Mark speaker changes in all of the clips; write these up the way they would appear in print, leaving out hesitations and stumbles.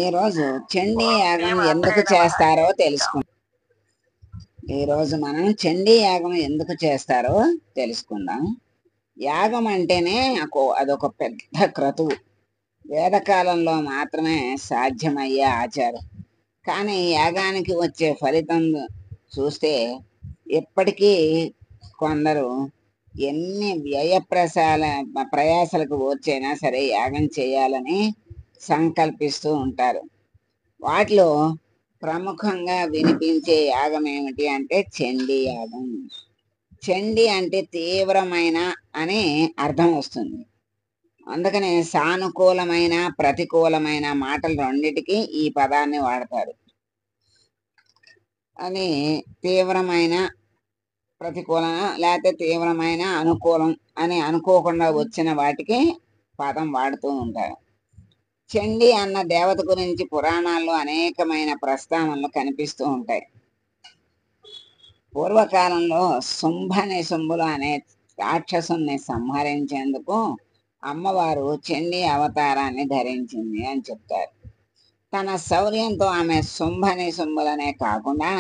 Speaker 1: ఈరోజు చండీ యాగం ఎందుకు
Speaker 2: శ్రీమాత్రే
Speaker 1: చేస్తారో
Speaker 2: నమః.
Speaker 1: తెలుసుకుందాం. ఈరోజు మనం చండీ యాగం ఎందుకు చేస్తారో తెలుసుకుందాం. యాగం అంటేనే అదొక పెద్ద క్రతువు. వేదకాలంలో మాత్రమే సాధ్యమయ్యే ఆచారం. కానీ యాగానికి వచ్చే ఫలితం చూస్తే ఇప్పటికీ కొందరు ఎన్ని ప్రయాసలకు వచ్చైనా సరే యాగం చేయాలని సంకల్పిస్తూ ఉంటారు. వాటిలో ప్రముఖంగా వినిపించే యాగం ఏమిటి అంటే చండీ యాగం. చండి అంటే తీవ్రమైన అని అర్థం వస్తుంది. అందుకనే సానుకూలమైన ప్రతికూలమైన మాటలు రెండిటికి ఈ పదాన్ని వాడతారు. అని తీవ్రమైన ప్రతికూలం లేకపోతే తీవ్రమైన అనుకూలం అని అనుకోకుండా వచ్చిన వాటికి పదం వాడుతూ ఉంటారు. చండి అన్న దేవత గురించి పురాణాల్లో అనేకమైన ప్రస్తావనలు కనిపిస్తూ ఉంటాయి. పూర్వకాలంలో శుంభులు అనే రాక్షసుని సంహరించేందుకు అమ్మవారు చండీ అవతారాన్ని ధరించింది అని చెప్తారు. తన శౌర్యంతో ఆమె శుంభులనే కాకుండా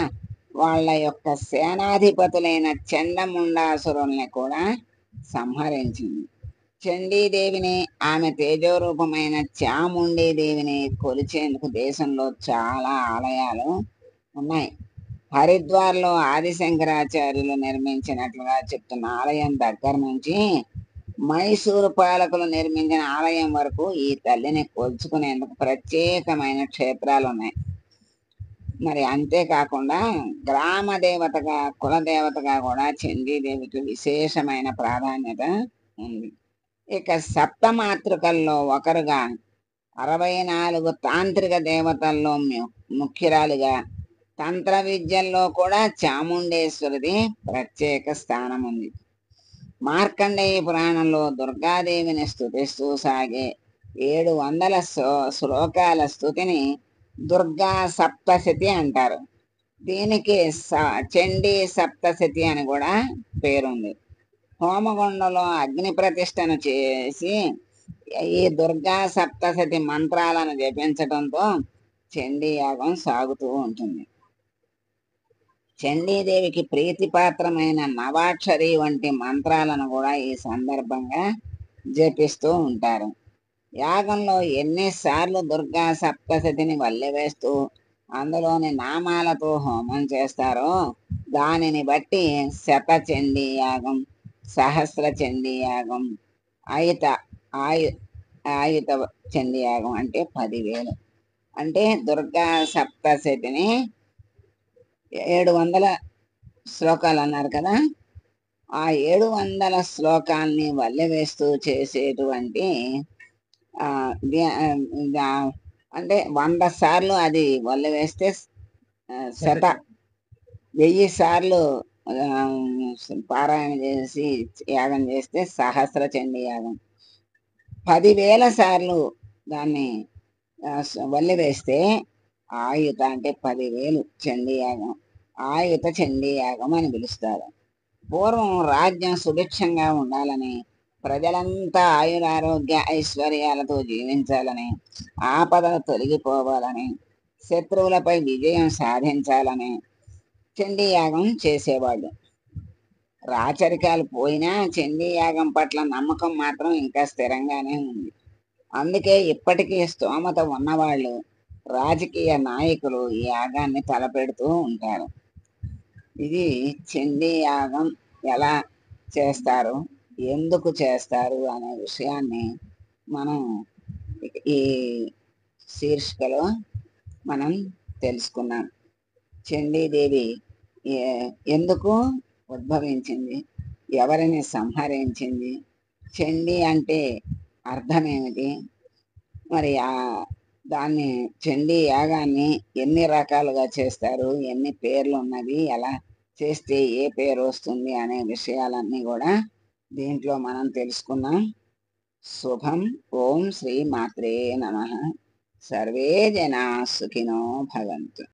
Speaker 1: వాళ్ళ యొక్క సేనాధిపతులైన చండముండాసురుల్ని కూడా సంహరించింది. చండీదేవిని, ఆమె తేజోరూపమైన చాముండీదేవిని కొలిచేందుకు దేశంలో చాలా ఆలయాలు ఉన్నాయి. హరిద్వార్లో ఆదిశంకరాచార్యులు నిర్మించినట్లుగా చెప్తున్న ఆలయం దగ్గర నుంచి మైసూరు పాలకులు నిర్మించిన ఆలయం వరకు ఈ తల్లిని కొలుచుకునేందుకు ప్రత్యేకమైన క్షేత్రాలు ఉన్నాయి. మరి అంతేకాకుండా గ్రామ దేవతగా, కులదేవతగా కూడా చండీదేవికి విశేషమైన ప్రాధాన్యత ఉంది. ఇక సప్తమాతృకల్లో ఒకరుగా 64 తాంత్రిక దేవతల్లో ముఖ్యురాలుగా, తంత్ర విద్యల్లో కూడా చాముండేశ్వరిది ప్రత్యేక స్థానం ఉంది. మార్కండేయ పురాణంలో దుర్గాదేవిని స్తుతిస్తూ సాగే 700 శ్లోకాల స్తుతిని దుర్గా సప్తశతి అంటారు. దీనికి చండీ సప్తశతి అని కూడా పేరుంది. హోమగుండంలో అగ్ని ప్రతిష్టను చేసి ఈ దుర్గా సప్తశతి మంత్రాలను జపించడంతో చండీ యాగం సాగుతూ ఉంటుంది. చండీదేవికి ప్రీతిపాత్రమైన నవాక్షరి వంటి మంత్రాలను కూడా ఈ సందర్భంగా జపిస్తూ ఉంటారు. యాగంలో ఎన్నిసార్లు దుర్గా సప్తశతిని వల్లెవేస్తూ అందులోని నామాలతో హోమం చేస్తారో దానిని బట్టి శత చండీ యాగం, సహస్ర చండీ యాగం, ఆయుత చండీ యాగం అంటే 10,000. అంటే దుర్గా సప్తశతిని 700 శ్లోకాలు అన్నారు కదా, ఆ 700 శ్లోకాల్ని వల్లెవేస్తూ చేసేటువంటి అంటే 100 సార్లు అది వల్లెవేస్తే శత 1000 సార్లు పారాయణ చేసి యాగం చేస్తే సహస్ర చండీ యాగం, 10,000 సార్లు దాన్ని వల్లెవేస్తే ఆయుత అంటే 10,000 చండీ యాగం, ఆయుత చండీ యాగం అని పిలుస్తారు. పూర్వం రాజ్యం సుభిక్షంగా ఉండాలని, ప్రజలంతా ఆయురారోగ్య ఐశ్వర్యాలతో జీవించాలని, ఆపదలు తొలగిపోవాలని, శత్రువులపై విజయం సాధించాలని చండీ యాగం చేసేవాళ్ళు. రాచరికాలు పోయినా చండీ యాగం పట్ల నమ్మకం మాత్రం ఇంకా స్థిరంగానే ఉంది. అందుకే ఇప్పటికీ స్తోమత ఉన్నవాళ్ళు, రాజకీయ నాయకులు ఈ యాగాన్ని తలపెడుతూ ఉంటారు. ఇది చండీ యాగం ఎలా చేస్తారు, ఎందుకు చేస్తారు అనే విషయాన్ని మనం ఈ శీర్షికలో మనం తెలుసుకున్నాం. చండీదేవి ఎందుకు ఉద్భవించింది, ఎవరిని సంహరించింది, చండీ అంటే అర్థం ఏమిటి, మరి దాన్ని చండీ యాగాన్ని ఎన్ని రకాలుగా చేస్తారు, ఎన్ని పేర్లు ఉన్నవి, ఎలా చేస్తే ఏ పేరు వస్తుంది అనే విషయాలన్నీ కూడా దీంట్లో మనం తెలుసుకున్నాం. శుభం. ఓం శ్రీ మాత్రే నమః. సర్వే జనా సుఖినో భవంతు.